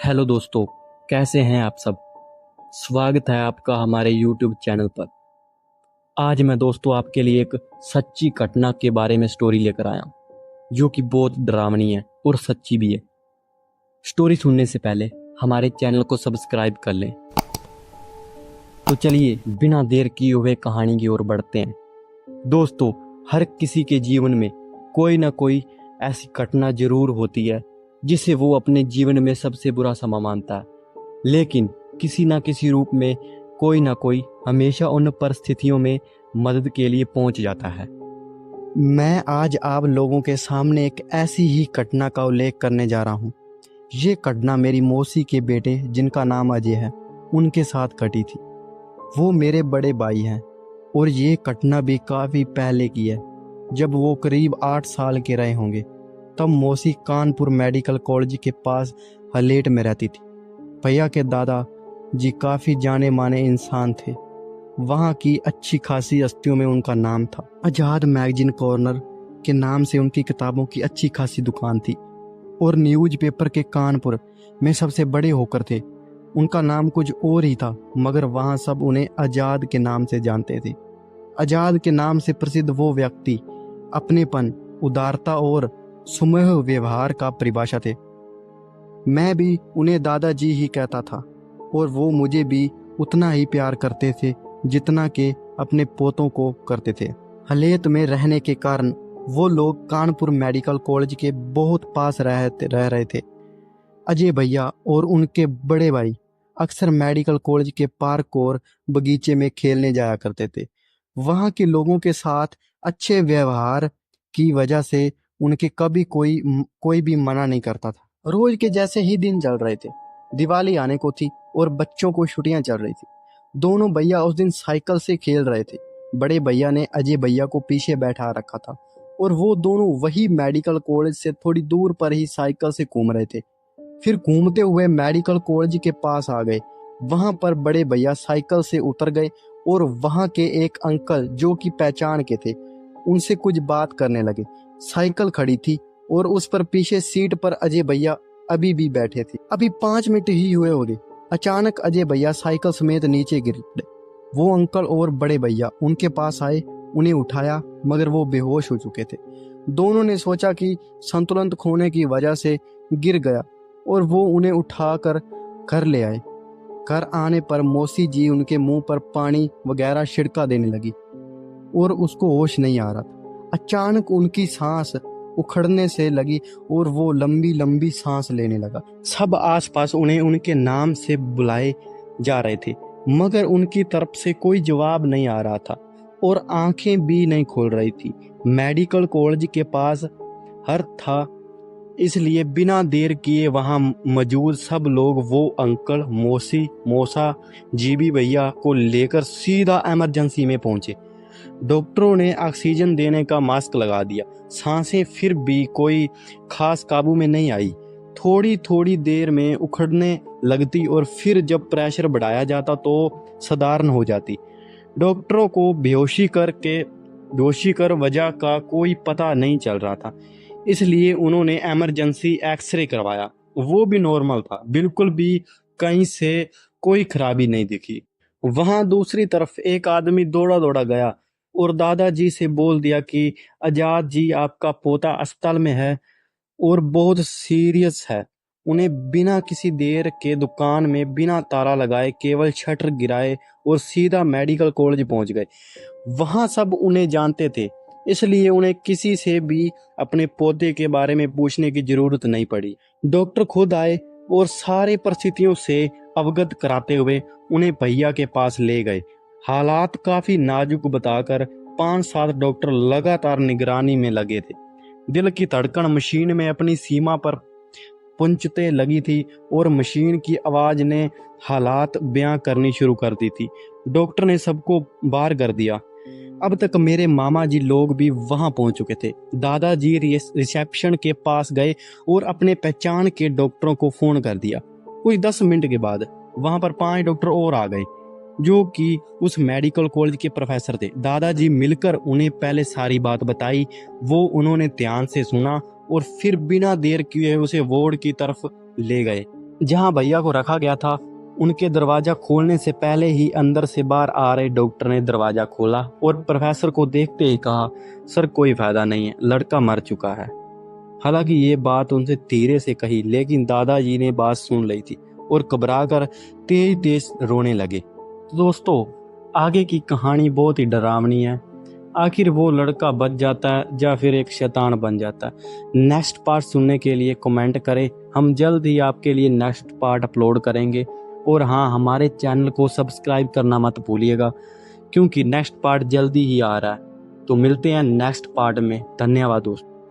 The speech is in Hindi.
हेलो दोस्तों, कैसे हैं आप सब। स्वागत है आपका हमारे YouTube चैनल पर। आज मैं दोस्तों आपके लिए एक सच्ची घटना के बारे में स्टोरी लेकर आया हूं, जो कि बहुत डरावनी है और सच्ची भी है। स्टोरी सुनने से पहले हमारे चैनल को सब्सक्राइब कर लें। तो चलिए बिना देर किए हुए कहानी की ओर बढ़ते हैं। दोस्तों, हर किसी के जीवन में कोई ना कोई ऐसी घटना जरूर होती है जिसे वो अपने जीवन में सबसे बुरा समा मानता है, लेकिन किसी ना किसी रूप में कोई ना कोई हमेशा उन परिस्थितियों में मदद के लिए पहुंच जाता है। मैं आज आप लोगों के सामने एक ऐसी ही घटना का उल्लेख करने जा रहा हूं। ये घटना मेरी मौसी के बेटे, जिनका नाम अजय है, उनके साथ घटी थी। वो मेरे बड़े भाई हैं और ये घटना भी काफ़ी पहले की है, जब वो करीब 8 साल के रहे होंगे। तब मौसी कानपुर मेडिकल कॉलेज के पास हलेट में रहती थी। भैया के दादा जी काफ़ी जाने माने इंसान थे। वहाँ की अच्छी खासी हस्तियों में उनका नाम था। आज़ाद मैगजीन कॉर्नर के नाम से उनकी किताबों की अच्छी खासी दुकान थी और न्यूज़पेपर के कानपुर में सबसे बड़े होकर थे। उनका नाम कुछ और ही था, मगर वहाँ सब उन्हें आज़ाद के नाम से जानते थे। आज़ाद के नाम से प्रसिद्ध वो व्यक्ति अपनेपन, उदारता और सुमह व्यवहार का परिभाषा थे। मैं भी उन्हें दादाजी ही कहता था और वो मुझे भी उतना ही प्यार करते थे जितना के अपने पोतों को करते थे। हलेत में रहने के कारण वो लोग कानपुर मेडिकल कॉलेज के बहुत पास रह रहे थे। अजय भैया और उनके बड़े भाई अक्सर मेडिकल कॉलेज के पार्क और बगीचे में खेलने जाया करते थे। वहाँ के लोगों के साथ अच्छे व्यवहार की वजह से उनके कभी कोई भी मना नहीं करता था। रोज के जैसे ही दिन चल रहे थे। दिवाली आने को थी और बच्चों को छुट्टियां चल रही थी। दोनों भैया उस दिन साइकिल से खेल रहे थे। बड़े भैया ने अजय भैया को पीछे बैठा रखा था और वो दोनों वही मेडिकल कॉलेज से थोड़ी दूर पर ही साइकिल से घूम रहे थे। फिर घूमते हुए मेडिकल कॉलेज के पास आ गए। वहां पर बड़े भैया साइकिल से उतर गए और वहां के एक अंकल, जो कि पहचान के थे, उनसे कुछ बात करने लगे। साइकिल खड़ी थी और उस पर पीछे सीट पर अजय भैया अभी भी बैठे थे। अभी 5 मिनट ही हुए होंगे। अचानक अजय भैया साइकिल समेत नीचे गिर पड़े। वो अंकल और बड़े भैया उनके पास आए, उन्हें उठाया, मगर वो बेहोश हो चुके थे। दोनों ने सोचा कि संतुलन खोने की वजह से गिर गया और वो उन्हें उठाकर घर ले आए। घर आने पर मौसी जी उनके मुंह पर पानी वगैरह छिड़का देने लगी और उसको होश नहीं आ रहा था। अचानक उनकी सांस उखड़ने से लगी और वो लंबी लंबी सांस लेने लगा। सब आसपास उन्हें उनके नाम से बुलाए जा रहे थे, मगर उनकी तरफ से कोई जवाब नहीं आ रहा था और आंखें भी नहीं खोल रही थी। मेडिकल कॉलेज के पास हर था, इसलिए बिना देर किए वहां मौजूद सब लोग वो अंकल, मौसी, मौसा, जीबी भैया को लेकर सीधा इमरजेंसी में पहुंचे। डॉक्टरों ने ऑक्सीजन देने का मास्क लगा दिया। सांसें फिर भी कोई खास काबू में नहीं आई। थोड़ी थोड़ी देर में उखड़ने लगती और फिर जब प्रेशर बढ़ाया जाता तो साधारण हो जाती। डॉक्टरों को बेहोशी कर वजह का कोई पता नहीं चल रहा था, इसलिए उन्होंने इमरजेंसी एक्सरे करवाया। वो भी नॉर्मल था, बिल्कुल भी कहीं से कोई खराबी नहीं दिखी। वहां दूसरी तरफ एक आदमी दौड़ा दौड़ा गया और दादाजी से बोल दिया कि आजाद जी, आपका पोता अस्पताल में है और बहुत सीरियस है। उन्हें बिना किसी देर के दुकान में बिना ताला लगाए, केवल शटर गिराए और सीधा मेडिकल कॉलेज पहुंच गए। वहां सब उन्हें जानते थे, इसलिए उन्हें किसी से भी अपने पोते के बारे में पूछने की जरूरत नहीं पड़ी। डॉक्टर खुद आए और सारी परिस्थितियों से अवगत कराते हुए उन्हें भैया के पास ले गए। हालात काफी नाजुक बताकर 5-7 डॉक्टर लगातार निगरानी में लगे थे। दिल की धड़कन मशीन में अपनी सीमा पर पुंचते लगी थी और मशीन की आवाज ने हालात बयां करनी शुरू कर दी थी। डॉक्टर ने सबको बाहर कर दिया। अब तक मेरे मामा जी लोग भी वहां पहुंच चुके थे। दादाजी रिसेप्शन के पास गए और अपने पहचान के डॉक्टरों को फोन कर दिया। कुछ 10 मिनट के बाद वहां पर 5 डॉक्टर और आ गए, जो कि उस मेडिकल कॉलेज के प्रोफेसर थे। दादाजी मिलकर उन्हें पहले सारी बात बताई। वो उन्होंने ध्यान से सुना और फिर बिना देर किए उसे वार्ड की तरफ ले गए। जहां भैया को रखा गया था, उनके दरवाजा खोलने से पहले ही अंदर से बाहर आ रहे डॉक्टर ने दरवाजा खोला और प्रोफेसर को देखते ही कहा, सर कोई फायदा नहीं है, लड़का मर चुका है। हालांकि ये बात उनसे धीरे से कही, लेकिन दादाजी ने बात सुन ली थी और घबराकर तेज तेज रोने लगे। तो दोस्तों, आगे की कहानी बहुत ही डरावनी है। आखिर वो लड़का बच जाता है या फिर एक शैतान बन जाता है? नेक्स्ट पार्ट सुनने के लिए कमेंट करें, हम जल्द ही आपके लिए नेक्स्ट पार्ट अपलोड करेंगे। और हाँ, हमारे चैनल को सब्सक्राइब करना मत भूलिएगा, क्योंकि नेक्स्ट पार्ट जल्दी ही आ रहा है। तो मिलते हैं नेक्स्ट पार्ट में। धन्यवाद दोस्तों।